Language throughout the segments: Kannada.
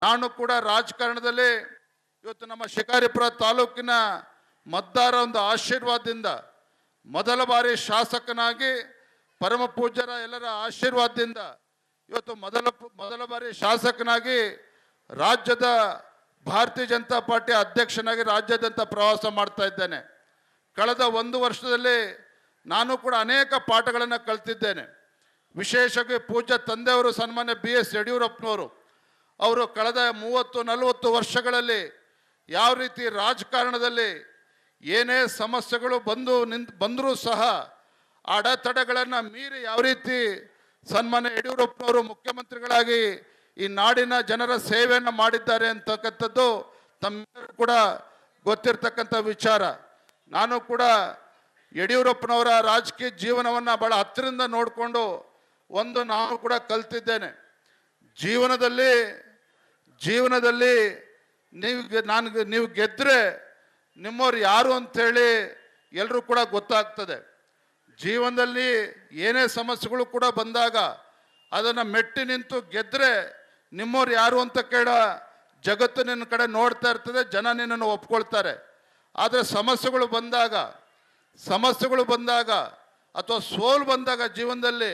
ನಾನು ಕೂಡ ರಾಜಕಾರಣದಲ್ಲಿ ಇವತ್ತು ನಮ್ಮ ಶಿಕಾರಿಪುರ ತಾಲೂಕಿನ ಮತದಾರ ಒಂದು ಆಶೀರ್ವಾದದಿಂದ ಮೊದಲ ಬಾರಿ ಶಾಸಕನಾಗಿ ಪರಮ ಪೂಜ್ಯರ ಎಲ್ಲರ ಆಶೀರ್ವಾದದಿಂದ ಇವತ್ತು ಮೊದಲ ಬಾರಿ ಶಾಸಕನಾಗಿ ರಾಜ್ಯದ ಭಾರತೀಯ ಜನತಾ ಪಾರ್ಟಿ ಅಧ್ಯಕ್ಷನಾಗಿ ರಾಜ್ಯಾದ್ಯಂತ ಪ್ರವಾಸ ಮಾಡ್ತಾ ಇದ್ದೇನೆ. ಕಳೆದ 1 ವರ್ಷದಲ್ಲಿ ನಾನು ಕೂಡ ಅನೇಕ ಪಾಠಗಳನ್ನು ಕಲಿತಿದ್ದೇನೆ. ವಿಶೇಷವಾಗಿ ಪೂಜ್ಯ ತಂದೆಯವರು ಸನ್ಮಾನ್ಯ BS ಯಡಿಯೂರಪ್ಪನವರು ಅವರು ಕಳೆದ 30-40 ವರ್ಷಗಳಲ್ಲಿ ಯಾವ ರೀತಿ ರಾಜಕಾರಣದಲ್ಲಿ ಏನೇ ಸಮಸ್ಯೆಗಳು ಬಂದರೂ ಸಹ ಅಡೆತಡೆಗಳನ್ನು ಮೀರಿ ಯಾವ ರೀತಿ ಸನ್ಮಾನ್ಯ ಯಡಿಯೂರಪ್ಪನವರು ಮುಖ್ಯಮಂತ್ರಿಗಳಾಗಿ ಈ ನಾಡಿನ ಜನರ ಸೇವೆಯನ್ನು ಮಾಡಿದ್ದಾರೆ ಅಂತಕ್ಕಂಥದ್ದು ತಮ್ಮೆಲ್ಲರೂ ಕೂಡ ಗೊತ್ತಿರ್ತಕ್ಕಂಥ ವಿಚಾರ. ನಾನು ಕೂಡ ಯಡಿಯೂರಪ್ಪನವರ ರಾಜಕೀಯ ಜೀವನವನ್ನು ಬಹಳ ಹತ್ತಿರದಿಂದ ನೋಡಿಕೊಂಡು ನಾನು ಕೂಡ ಕಲ್ತಿದ್ದೇನೆ. ಜೀವನದಲ್ಲಿ ನೀವು ಗೆದ್ದರೆ ನಿಮ್ಮವ್ರು ಯಾರು ಅಂಥೇಳಿ ಎಲ್ಲರೂ ಕೂಡ ಗೊತ್ತಾಗ್ತದೆ. ಜೀವನದಲ್ಲಿ ಏನೇ ಸಮಸ್ಯೆಗಳು ಕೂಡ ಬಂದಾಗ ಅದನ್ನು ಮೆಟ್ಟಿ ನಿಂತು ಗೆದ್ದರೆ ನಿಮ್ಮವ್ರು ಯಾರು ಅಂತ ಕೇಳ ಜಗತ್ತು ನಿನ್ನ ಕಡೆ ನೋಡ್ತಾ ಇರ್ತದೆ, ಜನ ನಿನ್ನನ್ನು ಒಪ್ಕೊಳ್ತಾರೆ. ಆದರೆ ಸಮಸ್ಯೆಗಳು ಬಂದಾಗ ಅಥವಾ ಸೋಲು ಬಂದಾಗ ಜೀವನದಲ್ಲಿ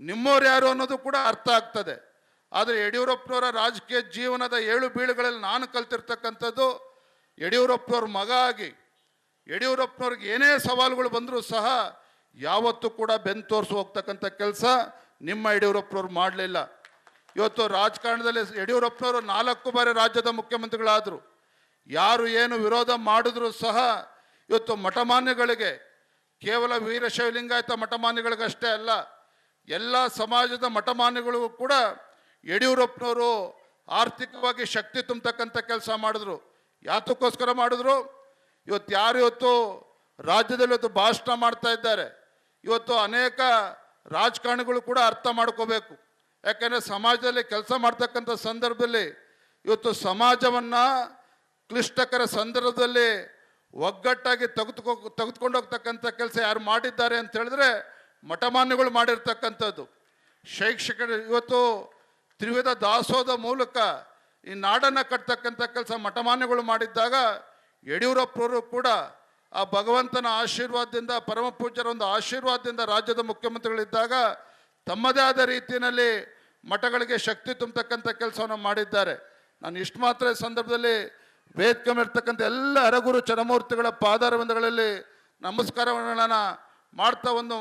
ನಿಮ್ಮವ್ರು ಯಾರು ಅನ್ನೋದು ಕೂಡ ಅರ್ಥ ಆಗ್ತದೆ. ಆದರೆ ಯಡಿಯೂರಪ್ಪನವರ ರಾಜಕೀಯ ಜೀವನದ 7 ಬೀಳುಗಳಲ್ಲಿ ನಾನು ಕಲ್ತಿರ್ತಕ್ಕಂಥದ್ದು, ಯಡಿಯೂರಪ್ಪನವ್ರ ಮಗ ಆಗಿ ಯಡಿಯೂರಪ್ಪನವ್ರಿಗೆ ಏನೇ ಸವಾಲುಗಳು ಬಂದರೂ ಸಹ ಯಾವತ್ತೂ ಕೂಡ ಬೆನ್ನು ತೋರಿಸಿ ಹೋಗ್ತಕ್ಕಂಥ ಕೆಲಸ ನಿಮ್ಮ ಯಡಿಯೂರಪ್ಪನವ್ರು ಮಾಡಲಿಲ್ಲ. ಇವತ್ತು ರಾಜಕಾರಣದಲ್ಲಿ ಯಡಿಯೂರಪ್ಪನವರು 4 ಬಾರಿ ರಾಜ್ಯದ ಮುಖ್ಯಮಂತ್ರಿಗಳಾದರು. ಯಾರು ಏನು ವಿರೋಧ ಮಾಡಿದ್ರು ಸಹ ಇವತ್ತು ಮಠಮಾನ್ಯಗಳಿಗೆ, ಕೇವಲ ವೀರಶೈವ ಲಿಂಗಾಯತ ಮಠಮಾನ್ಯಗಳಿಗಷ್ಟೇ ಅಲ್ಲ, ಎಲ್ಲ ಸಮಾಜದ ಮಠಮಾನ್ಯಗಳಿಗೂ ಕೂಡ ಯಡಿಯೂರಪ್ಪನವರು ಆರ್ಥಿಕವಾಗಿ ಶಕ್ತಿ ತುಂಬತಕ್ಕಂಥ ಕೆಲಸ ಮಾಡಿದ್ರು. ಯಾತಕ್ಕೋಸ್ಕರ ಮಾಡಿದ್ರು? ಇವತ್ತು ರಾಜ್ಯದಲ್ಲಿ ಭಾಷಣ ಮಾಡ್ತಾ ಇದ್ದಾರೆ. ಇವತ್ತು ಅನೇಕ ರಾಜಕಾರಣಿಗಳು ಕೂಡ ಅರ್ಥ ಮಾಡ್ಕೋಬೇಕು. ಯಾಕೆಂದರೆ ಸಮಾಜದಲ್ಲಿ ಕೆಲಸ ಮಾಡ್ತಕ್ಕಂಥ ಸಂದರ್ಭದಲ್ಲಿ ಇವತ್ತು ಸಮಾಜವನ್ನು ಕ್ಲಿಷ್ಟಕರ ಸಂದರ್ಭದಲ್ಲಿ ಒಗ್ಗಟ್ಟಾಗಿ ತೆಗೆದುಕೊಂಡು ಹೋಗ್ತಕ್ಕಂಥ ಕೆಲಸ ಯಾರು ಮಾಡಿದ್ದಾರೆ ಅಂತ ಹೇಳಿದ್ರೆ ಮಠಮಾನ್ಯಗಳು ಮಾಡಿರ್ತಕ್ಕಂಥದ್ದು. ಶೈಕ್ಷಣಿಕ ಇವತ್ತು ತ್ರಿವಿಧ ದಾಸೋಹದ ಮೂಲಕ ಈ ನಾಡನ್ನು ಕಟ್ತಕ್ಕಂಥ ಕೆಲಸ ಮಠಮಾನ್ಯಗಳು ಮಾಡಿದ್ದಾಗ ಯಡಿಯೂರಪ್ಪನವರು ಕೂಡ ಆ ಭಗವಂತನ ಆಶೀರ್ವಾದದಿಂದ, ಪರಮ ಪೂಜ್ಯರ ಒಂದು ಆಶೀರ್ವಾದದಿಂದ ರಾಜ್ಯದ ಮುಖ್ಯಮಂತ್ರಿಗಳಿದ್ದಾಗ ತಮ್ಮದೇ ಆದ ರೀತಿಯಲ್ಲಿ ಮಠಗಳಿಗೆ ಶಕ್ತಿ ತುಂಬತಕ್ಕಂಥ ಕೆಲಸವನ್ನು ಮಾಡಿದ್ದಾರೆ. ನಾನು ಇಷ್ಟು ಮಾತ್ರ ಈ ಸಂದರ್ಭದಲ್ಲಿ ವೇದಿಕೆ ಮೇಲಿರ್ತಕ್ಕಂಥ ಎಲ್ಲ ಹರಗುರು ಚರಮೂರ್ತಿಗಳ ಪಾದಾರವಿಂದಗಳಲ್ಲಿ ನಮಸ್ಕಾರಗಳನ್ನು ಮಾಡ್ತಾ ಒಂದು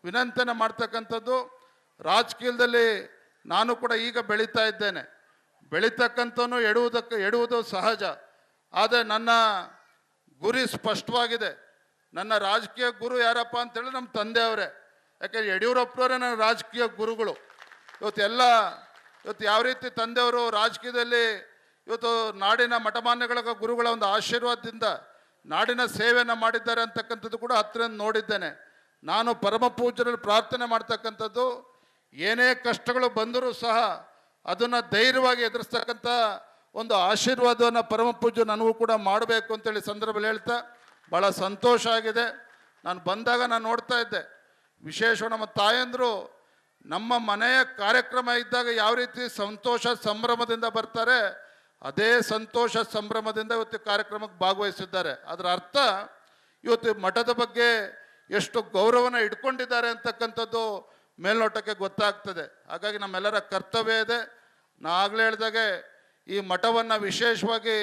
ವಿನಂತಿಯನ್ನು ಮಾಡ್ತಕ್ಕಂಥದ್ದು. ರಾಜಕೀಯದಲ್ಲಿ ನಾನು ಕೂಡ ಈಗ ಬೆಳೀತಾ ಇದ್ದೇನೆ. ಬೆಳೀತಕ್ಕಂಥವನು ಎಡುವುದು ಸಹಜ. ಆದರೆ ನನ್ನ ಗುರಿ ಸ್ಪಷ್ಟವಾಗಿದೆ. ನನ್ನ ರಾಜಕೀಯ ಗುರು ಯಾರಪ್ಪ ಅಂತೇಳಿ ನಮ್ಮ ತಂದೆಯವರೇ. ಯಾಕೆಂದರೆ ಯಡಿಯೂರಪ್ಪನವರೇ ನನ್ನ ರಾಜಕೀಯ ಗುರುಗಳು. ಇವತ್ತು ಯಾವ ರೀತಿ ತಂದೆಯವರು ರಾಜಕೀಯದಲ್ಲಿ ಇವತ್ತು ನಾಡಿನ ಮಠಮಾನ್ಯಗಳ ಗುರುಗಳ ಒಂದು ಆಶೀರ್ವಾದದಿಂದ ನಾಡಿನ ಸೇವೆಯನ್ನು ಮಾಡಿದ್ದಾರೆ ಅಂತಕ್ಕಂಥದ್ದು ಕೂಡ ಹತ್ತಿರದಿಂದ ನೋಡಿದ್ದೇನೆ. ನಾನು ಪರಮ ಪೂಜ್ಯರಲ್ಲಿ ಪ್ರಾರ್ಥನೆ ಮಾಡ್ತಕ್ಕಂಥದ್ದು, ಏನೇ ಕಷ್ಟಗಳು ಬಂದರೂ ಸಹ ಅದನ್ನು ಧೈರ್ಯವಾಗಿ ಎದುರಿಸ್ತಕ್ಕಂಥ ಒಂದು ಆಶೀರ್ವಾದವನ್ನು ಪರಮ ಪೂಜ್ಯ ನನಗೂ ಕೂಡ ಮಾಡಬೇಕು ಅಂತೇಳಿ ಸಂದರ್ಭದಲ್ಲಿ ಹೇಳ್ತಾ ಭಾಳ ಸಂತೋಷ ಆಗಿದೆ. ನಾನು ಬಂದಾಗ ನಾನು ನೋಡ್ತಾ ಇದ್ದೆ, ವಿಶೇಷವಾಗಿ ನಮ್ಮ ತಾಯಂದರು ನಮ್ಮ ಮನೆಯ ಕಾರ್ಯಕ್ರಮ ಇದ್ದಾಗ ಯಾವ ರೀತಿ ಸಂತೋಷ ಸಂಭ್ರಮದಿಂದ ಬರ್ತಾರೆ, ಅದೇ ಸಂತೋಷ ಸಂಭ್ರಮದಿಂದ ಇವತ್ತು ಕಾರ್ಯಕ್ರಮಕ್ಕೆ ಭಾಗವಹಿಸಿದ್ದಾರೆ. ಅದರ ಅರ್ಥ ಇವತ್ತು ಮಠದ ಬಗ್ಗೆ ಎಷ್ಟು ಗೌರವನ ಇಟ್ಕೊಂಡಿದ್ದಾರೆ ಅಂತಕ್ಕಂಥದ್ದು ಮೇಲ್ನೋಟಕ್ಕೆ ಗೊತ್ತಾಗ್ತದೆ. ಹಾಗಾಗಿ ನಮ್ಮೆಲ್ಲರ ಕರ್ತವ್ಯ ಇದೆ. ನಾ ಆಗಲೇ ಹೇಳಿದಾಗೆ ಈ ಮಠವನ್ನು ವಿಶೇಷವಾಗಿ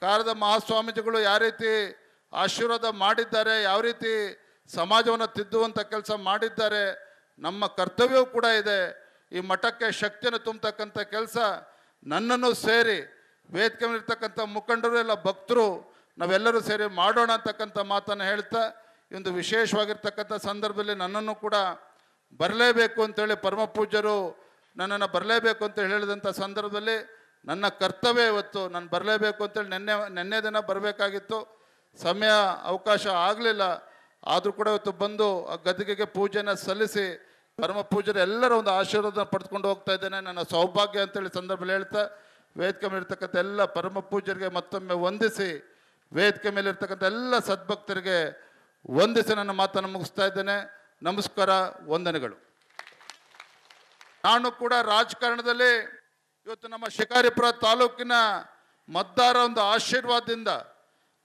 ಕಾರದ ಮಹಾಸ್ವಾಮೀಜಿಗಳು ಯಾವ ರೀತಿ ಆಶೀರ್ವಾದ ಮಾಡಿದ್ದಾರೆ, ಯಾವ ರೀತಿ ಸಮಾಜವನ್ನು ತಿದ್ದುವಂಥ ಕೆಲಸ ಮಾಡಿದ್ದಾರೆ, ನಮ್ಮ ಕರ್ತವ್ಯವೂ ಕೂಡ ಇದೆ. ಈ ಮಠಕ್ಕೆ ಶಕ್ತಿಯನ್ನು ತುಂಬತಕ್ಕಂಥ ಕೆಲಸ ನನ್ನನ್ನು ಸೇರಿ ವೇದಿಕೆ ಮೇಲಿರ್ತಕ್ಕಂಥ ಮುಖಂಡರು, ಎಲ್ಲ ಭಕ್ತರು, ನಾವೆಲ್ಲರೂ ಸೇರಿ ಮಾಡೋಣ ಅಂತಕ್ಕಂಥ ಮಾತನ್ನು ಹೇಳ್ತಾ, ಈ ಒಂದು ವಿಶೇಷವಾಗಿರ್ತಕ್ಕಂಥ ಸಂದರ್ಭದಲ್ಲಿ ನನ್ನನ್ನು ಕೂಡ ಬರಲೇಬೇಕು ಅಂತೇಳಿ ಪರಮ ಪೂಜ್ಯರು ನನ್ನನ್ನು ಬರಲೇಬೇಕು ಅಂತ ಹೇಳಿದಂಥ ಸಂದರ್ಭದಲ್ಲಿ ನನ್ನ ಕರ್ತವ್ಯ ಇವತ್ತು ನಾನು ಬರಲೇಬೇಕು ಅಂತೇಳಿ ನೆನ್ನೆ ದಿನ ಬರಬೇಕಾಗಿತ್ತು. ಸಮಯ ಅವಕಾಶ ಆಗಲಿಲ್ಲ. ಆದರೂ ಕೂಡ ಇವತ್ತು ಬಂದು ಆ ಗದ್ದಿಗೆಗೆ ಪೂಜೆಯನ್ನು ಸಲ್ಲಿಸಿ ಪರಮ ಪೂಜ್ಯರ ಎಲ್ಲರ ಒಂದು ಆಶೀರ್ವಾದ ಪಡೆದುಕೊಂಡು ಹೋಗ್ತಾ ಇದ್ದೇನೆ. ನನ್ನ ಸೌಭಾಗ್ಯ ಅಂತೇಳಿ ಸಂದರ್ಭದಲ್ಲಿ ಹೇಳ್ತಾ ವೇದಿಕೆ ಮೇಲಿರ್ತಕ್ಕಂಥ ಎಲ್ಲ ಪರಮ ಪೂಜ್ಯರಿಗೆ ಮತ್ತೊಮ್ಮೆ ವಂದಿಸಿ, ವೇದಿಕೆ ಮೇಲಿರ್ತಕ್ಕಂಥ ಎಲ್ಲ ಸದ್ಭಕ್ತರಿಗೆ ವಂದಿಸಿ ನನ್ನ ಮಾತನ್ನು ಮುಗಿಸ್ತಾ ಇದ್ದೇನೆ. ನಮಸ್ಕಾರ, ವಂದನೆಗಳು. ನಾನು ಕೂಡ ರಾಜಕಾರಣದಲ್ಲಿ ಇವತ್ತು ನಮ್ಮ ಶಿಕಾರಿಪುರ ತಾಲೂಕಿನ ಮತದಾರ ಒಂದು ಆಶೀರ್ವಾದದಿಂದ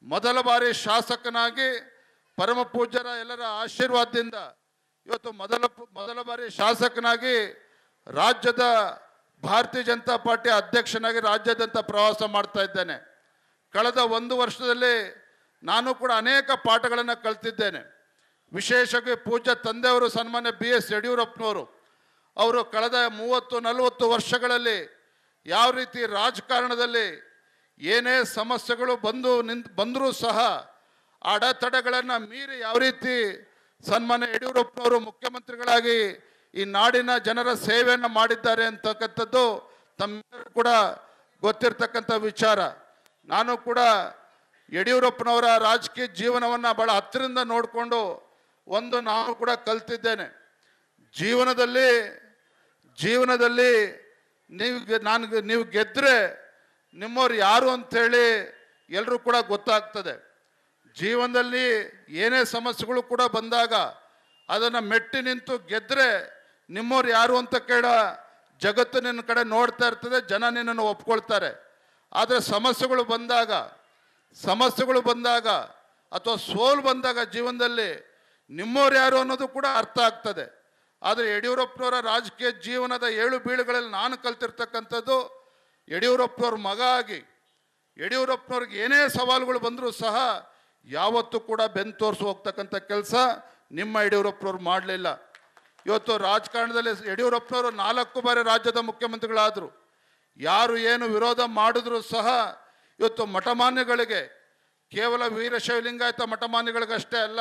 ಮೊದಲ ಬಾರಿ ಶಾಸಕನಾಗಿ ಪರಮ ಪೂಜ್ಯರ ಎಲ್ಲರ ಆಶೀರ್ವಾದದಿಂದ ಇವತ್ತು ಮೊದಲ ಬಾರಿ ಶಾಸಕನಾಗಿ ರಾಜ್ಯದ ಭಾರತೀಯ ಜನತಾ ಪಾರ್ಟಿ ಅಧ್ಯಕ್ಷನಾಗಿ ರಾಜ್ಯಾದ್ಯಂತ ಪ್ರವಾಸ ಮಾಡ್ತಾ ಇದ್ದೇನೆ. ಕಳೆದ 1 ವರ್ಷದಲ್ಲಿ ನಾನು ಕೂಡ ಅನೇಕ ಪಾಠಗಳನ್ನು ಕಲಿತಿದ್ದೇನೆ. ವಿಶೇಷವಾಗಿ ಪೂಜ್ಯ ತಂದೆಯವರು ಸನ್ಮಾನ್ಯ BS ಯಡಿಯೂರಪ್ಪನವರು ಅವರು ಕಳೆದ 30-40 ವರ್ಷಗಳಲ್ಲಿ ಯಾವ ರೀತಿ ರಾಜಕಾರಣದಲ್ಲಿ ಏನೇ ಸಮಸ್ಯೆಗಳು ಬಂದರೂ ಸಹ ಅಡೆತಡೆಗಳನ್ನು ಮೀರಿ ಯಾವ ರೀತಿ ಸನ್ಮಾನ್ಯ ಯಡಿಯೂರಪ್ಪನವರು ಮುಖ್ಯಮಂತ್ರಿಗಳಾಗಿ ಈ ನಾಡಿನ ಜನರ ಸೇವೆಯನ್ನು ಮಾಡಿದ್ದಾರೆ ಅಂತಕ್ಕಂಥದ್ದು ತಮ್ಮೆಲ್ಲರೂ ಕೂಡ ಗೊತ್ತಿರ್ತಕ್ಕಂಥ ವಿಚಾರ. ನಾನು ಕೂಡ ಯಡಿಯೂರಪ್ಪನವರ ರಾಜಕೀಯ ಜೀವನವನ್ನು ಬಹಳ ಹತ್ತಿರದಿಂದ ನೋಡಿಕೊಂಡು ನಾನು ಕೂಡ ಕಲ್ತಿದ್ದೇನೆ. ಜೀವನದಲ್ಲಿ ನೀವು ಗೆದ್ದರೆ ನಿಮ್ಮವ್ರು ಯಾರು ಅಂಥೇಳಿ ಎಲ್ಲರೂ ಕೂಡ ಗೊತ್ತಾಗ್ತದೆ. ಜೀವನದಲ್ಲಿ ಏನೇ ಸಮಸ್ಯೆಗಳು ಕೂಡ ಬಂದಾಗ ಅದನ್ನು ಮೆಟ್ಟಿ ನಿಂತು ಗೆದ್ದರೆ ನಿಮ್ಮವ್ರು ಯಾರು ಅಂತ ಕೇಳ ಜಗತ್ತು ನಿನ್ನ ಕಡೆ ನೋಡ್ತಾ ಇರ್ತದೆ, ಜನ ನಿನ್ನನ್ನು ಒಪ್ಕೊಳ್ತಾರೆ. ಆದರೆ ಸಮಸ್ಯೆಗಳು ಬಂದಾಗ ಅಥವಾ ಸೋಲು ಬಂದಾಗ ಜೀವನದಲ್ಲಿ ನಿಮ್ಮವ್ರು ಯಾರು ಅನ್ನೋದು ಕೂಡ ಅರ್ಥ ಆಗ್ತದೆ. ಆದರೆ ಯಡಿಯೂರಪ್ಪನವರ ರಾಜಕೀಯ ಜೀವನದ 7 ಬೀಳುಗಳಲ್ಲಿ ನಾನು ಕಲ್ತಿರ್ತಕ್ಕಂಥದ್ದು, ಯಡಿಯೂರಪ್ಪನವ್ರ ಮಗ ಆಗಿ ಯಡಿಯೂರಪ್ಪನವ್ರಿಗೆ ಏನೇ ಸವಾಲುಗಳು ಬಂದರೂ ಸಹ ಯಾವತ್ತೂ ಕೂಡ ಬೆನ್ನು ತೋರಿಸಿ ಹೋಗ್ತಕ್ಕಂಥ ಕೆಲಸ ನಿಮ್ಮ ಯಡಿಯೂರಪ್ಪನವ್ರು ಮಾಡಲಿಲ್ಲ. ಇವತ್ತು ರಾಜಕಾರಣದಲ್ಲಿ ಯಡಿಯೂರಪ್ಪನವರು 4 ಬಾರಿ ರಾಜ್ಯದ ಮುಖ್ಯಮಂತ್ರಿಗಳಾದರು. ಯಾರು ಏನು ವಿರೋಧ ಮಾಡಿದ್ರು ಸಹ ಇವತ್ತು ಮಠಮಾನ್ಯಗಳಿಗೆ, ಕೇವಲ ವೀರಶೈವ ಲಿಂಗಾಯತ ಮಠಮಾನ್ಯಗಳಿಗಷ್ಟೇ ಅಲ್ಲ,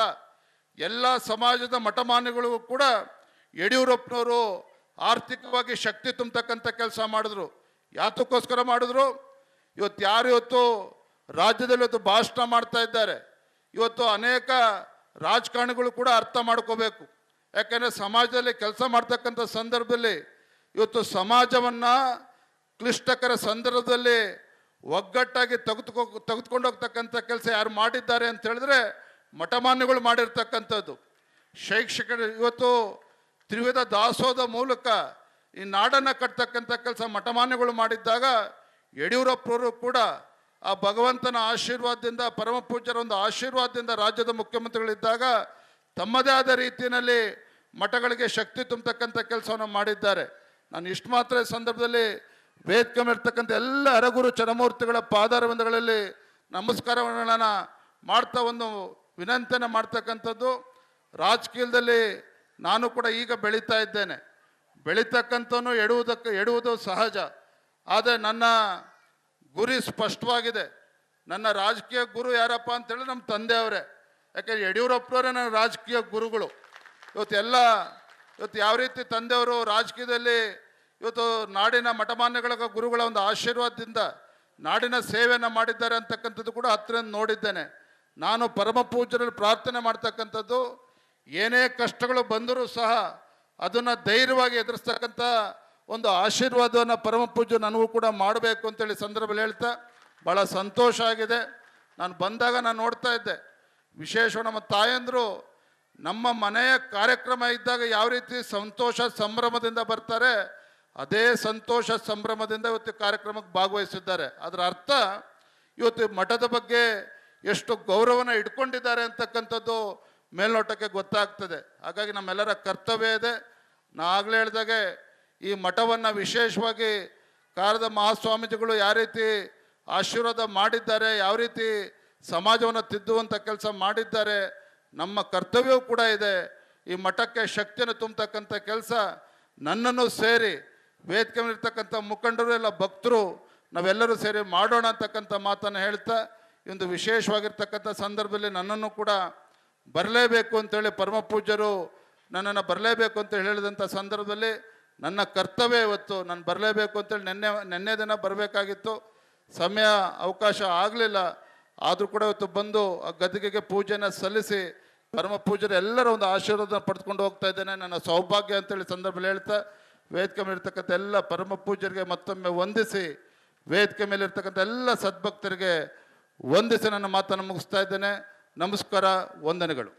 ಎಲ್ಲ ಸಮಾಜದ ಮಠಮಾನ್ಯಗಳಿಗೂ ಕೂಡ ಯಡಿಯೂರಪ್ಪನವರು ಆರ್ಥಿಕವಾಗಿ ಶಕ್ತಿ ತುಂಬತಕ್ಕಂಥ ಕೆಲಸ ಮಾಡಿದ್ರು. ಯಾತಕ್ಕೋಸ್ಕರ ಮಾಡಿದ್ರು? ಇವತ್ತು ರಾಜ್ಯದಲ್ಲಿ ಭಾಷಣ ಮಾಡ್ತಾ ಇದ್ದಾರೆ. ಇವತ್ತು ಅನೇಕ ರಾಜಕಾರಣಿಗಳು ಕೂಡ ಅರ್ಥ ಮಾಡ್ಕೋಬೇಕು. ಯಾಕೆಂದರೆ ಸಮಾಜದಲ್ಲಿ ಕೆಲಸ ಮಾಡ್ತಕ್ಕಂಥ ಸಂದರ್ಭದಲ್ಲಿ ಇವತ್ತು ಸಮಾಜವನ್ನು ಕ್ಲಿಷ್ಟಕರ ಸಂದರ್ಭದಲ್ಲಿ ಒಗ್ಗಟ್ಟಾಗಿ ತೆಗೆದುಕೊಂಡು ಹೋಗ್ತಕ್ಕಂಥ ಕೆಲಸ ಯಾರು ಮಾಡಿದ್ದಾರೆ ಅಂತ ಹೇಳಿದ್ರೆ ಮಠಮಾನ್ಯಗಳು ಮಾಡಿರ್ತಕ್ಕಂಥದ್ದು. ಶೈಕ್ಷಣಿಕ ಇವತ್ತು ತ್ರಿವಿಧ ದಾಸೋಹದ ಮೂಲಕ ಈ ನಾಡನ್ನು ಕಟ್ತಕ್ಕಂಥ ಕೆಲಸ ಮಠಮಾನ್ಯಗಳು ಮಾಡಿದ್ದಾಗ ಯಡಿಯೂರಪ್ಪನವರು ಕೂಡ ಆ ಭಗವಂತನ ಆಶೀರ್ವಾದದಿಂದ, ಪರಮ ಪೂಜ್ಯರ ಒಂದು ಆಶೀರ್ವಾದದಿಂದ ರಾಜ್ಯದ ಮುಖ್ಯಮಂತ್ರಿಗಳಿದ್ದಾಗ ತಮ್ಮದೇ ಆದ ರೀತಿಯಲ್ಲಿ ಮಠಗಳಿಗೆ ಶಕ್ತಿ ತುಂಬತಕ್ಕಂಥ ಕೆಲಸವನ್ನು ಮಾಡಿದ್ದಾರೆ. ನಾನು ಇಷ್ಟು ಮಾತ್ರ ಈ ಸಂದರ್ಭದಲ್ಲಿ ವೇದಿಕೆ ಮೇಲಿರ್ತಕ್ಕಂಥ ಎಲ್ಲ ಅರಗುರು ಚರಮೂರ್ತಿಗಳ ಪಾದಾರವಿಂದಗಳಲ್ಲಿ ನಮಸ್ಕಾರಗಳನ್ನು ಮಾಡ್ತಾ ಒಂದು ವಿನಂತಿಯನ್ನು ಮಾಡ್ತಕ್ಕಂಥದ್ದು. ರಾಜಕೀಯದಲ್ಲಿ ನಾನು ಕೂಡ ಈಗ ಬೆಳೀತಾ ಇದ್ದೇನೆ. ಬೆಳೀತಕ್ಕಂಥವನು ಎಡುವುದು ಸಹಜ. ಆದರೆ ನನ್ನ ಗುರಿ ಸ್ಪಷ್ಟವಾಗಿದೆ. ನನ್ನ ರಾಜಕೀಯ ಗುರು ಯಾರಪ್ಪ ಅಂತೇಳಿ ನಮ್ಮ ತಂದೆಯವರೇ. ಯಾಕೆಂದರೆ ಯಡಿಯೂರಪ್ಪನವರೇ ನನ್ನ ರಾಜಕೀಯ ಗುರುಗಳು. ಇವತ್ತು ಯಾವ ರೀತಿ ತಂದೆಯವರು ರಾಜಕೀಯದಲ್ಲಿ ಇವತ್ತು ನಾಡಿನ ಮಠಮಾನ್ಯಗಳ ಗುರುಗಳ ಒಂದು ಆಶೀರ್ವಾದದಿಂದ ನಾಡಿನ ಸೇವೆಯನ್ನು ಮಾಡಿದ್ದಾರೆ ಅಂತಕ್ಕಂಥದ್ದು ಕೂಡ ಹತ್ತಿರದಿಂದ ನೋಡಿದ್ದೇನೆ. ನಾನು ಪರಮ ಪೂಜ್ಯರಲ್ಲಿ ಪ್ರಾರ್ಥನೆ ಮಾಡ್ತಕ್ಕಂಥದ್ದು, ಏನೇ ಕಷ್ಟಗಳು ಬಂದರೂ ಸಹ ಅದನ್ನು ಧೈರ್ಯವಾಗಿ ಎದುರಿಸ್ತಕ್ಕಂಥ ಒಂದು ಆಶೀರ್ವಾದವನ್ನು ಪರಮ ಪೂಜ್ಯ ನನಗೂ ಕೂಡ ಮಾಡಬೇಕು ಅಂತೇಳಿ ಸಂದರ್ಭದಲ್ಲಿ ಹೇಳ್ತಾ ಭಾಳ ಸಂತೋಷ ಆಗಿದೆ. ನಾನು ಬಂದಾಗ ನಾನು ನೋಡ್ತಾ ಇದ್ದೆ, ವಿಶೇಷವಾಗಿ ನಮ್ಮ ತಾಯಂದರು ನಮ್ಮ ಮನೆಯ ಕಾರ್ಯಕ್ರಮ ಇದ್ದಾಗ ಯಾವ ರೀತಿ ಸಂತೋಷ ಸಂಭ್ರಮದಿಂದ ಬರ್ತಾರೆ, ಅದೇ ಸಂತೋಷ ಸಂಭ್ರಮದಿಂದ ಇವತ್ತು ಕಾರ್ಯಕ್ರಮಕ್ಕೆ ಭಾಗವಹಿಸಿದ್ದಾರೆ. ಅದರ ಅರ್ಥ ಇವತ್ತು ಮಠದ ಬಗ್ಗೆ ಎಷ್ಟು ಗೌರವನ ಇಟ್ಕೊಂಡಿದ್ದಾರೆ ಅಂತಕ್ಕಂಥದ್ದು ಮೇಲ್ನೋಟಕ್ಕೆ ಗೊತ್ತಾಗ್ತದೆ. ಹಾಗಾಗಿ ನಮ್ಮೆಲ್ಲರ ಕರ್ತವ್ಯ ಇದೆ. ನಾ ಆಗಲೇ ಹೇಳಿದಾಗೆ ಈ ಮಠವನ್ನು ವಿಶೇಷವಾಗಿ ಕಾರದ ಮಹಾಸ್ವಾಮೀಜಿಗಳು ಯಾವ ರೀತಿ ಆಶೀರ್ವಾದ ಮಾಡಿದ್ದಾರೆ, ಯಾವ ರೀತಿ ಸಮಾಜವನ್ನು ತಿದ್ದುವಂಥ ಕೆಲಸ ಮಾಡಿದ್ದಾರೆ, ನಮ್ಮ ಕರ್ತವ್ಯವೂ ಕೂಡ ಇದೆ. ಈ ಮಠಕ್ಕೆ ಶಕ್ತಿಯನ್ನು ತುಂಬತಕ್ಕಂಥ ಕೆಲಸ ನನ್ನನ್ನು ಸೇರಿ ವೇದಿಕೆ ಮೇಲಿರ್ತಕ್ಕಂಥ ಮುಖಂಡರು ಎಲ್ಲ ಭಕ್ತರು ನಾವೆಲ್ಲರೂ ಸೇರಿ ಮಾಡೋಣ ಅಂತಕ್ಕಂಥ ಮಾತನ್ನು ಹೇಳ್ತಾ, ಈ ಒಂದು ವಿಶೇಷವಾಗಿರ್ತಕ್ಕಂಥ ಸಂದರ್ಭದಲ್ಲಿ ನನ್ನನ್ನು ಕೂಡ ಬರಲೇಬೇಕು ಅಂತೇಳಿ ಪರಮ ಪೂಜ್ಯರು ನನ್ನನ್ನು ಬರಲೇಬೇಕು ಅಂತ ಹೇಳಿದಂಥ ಸಂದರ್ಭದಲ್ಲಿ ನನ್ನ ಕರ್ತವ್ಯ ಇವತ್ತು ನಾನು ಬರಲೇಬೇಕು ಅಂತೇಳಿ ನೆನ್ನೆ ದಿನ ಬರಬೇಕಾಗಿತ್ತು. ಸಮಯ ಅವಕಾಶ ಆಗಲಿಲ್ಲ. ಆದರೂ ಕೂಡ ಇವತ್ತು ಬಂದು ಆ ಗದ್ದಿಗೆಗೆ ಪೂಜೆಯನ್ನು ಸಲ್ಲಿಸಿ ಪರಮ ಪೂಜ್ಯರ ಎಲ್ಲರ ಒಂದು ಆಶೀರ್ವಾದ ಪಡೆದುಕೊಂಡು ಹೋಗ್ತಾ ಇದ್ದೇನೆ. ನನ್ನ ಸೌಭಾಗ್ಯ ಅಂತೇಳಿ ಸಂದರ್ಭದಲ್ಲಿ ಹೇಳ್ತಾ ವೇದಿಕೆ ಮೇಲಿರ್ತಕ್ಕಂಥ ಎಲ್ಲ ಪರಮ ಪೂಜ್ಯರಿಗೆ ಮತ್ತೊಮ್ಮೆ ವಂದಿಸಿ, ವೇದಿಕೆ ಮೇಲಿರ್ತಕ್ಕಂಥ ಎಲ್ಲ ಸದ್ಭಕ್ತರಿಗೆ ವಂದಿಸಿ ನನ್ನ ಮಾತನ್ನು ಮುಗಿಸ್ತಾ ಇದ್ದೇನೆ. ನಮಸ್ಕಾರ, ವಂದನೆಗಳು.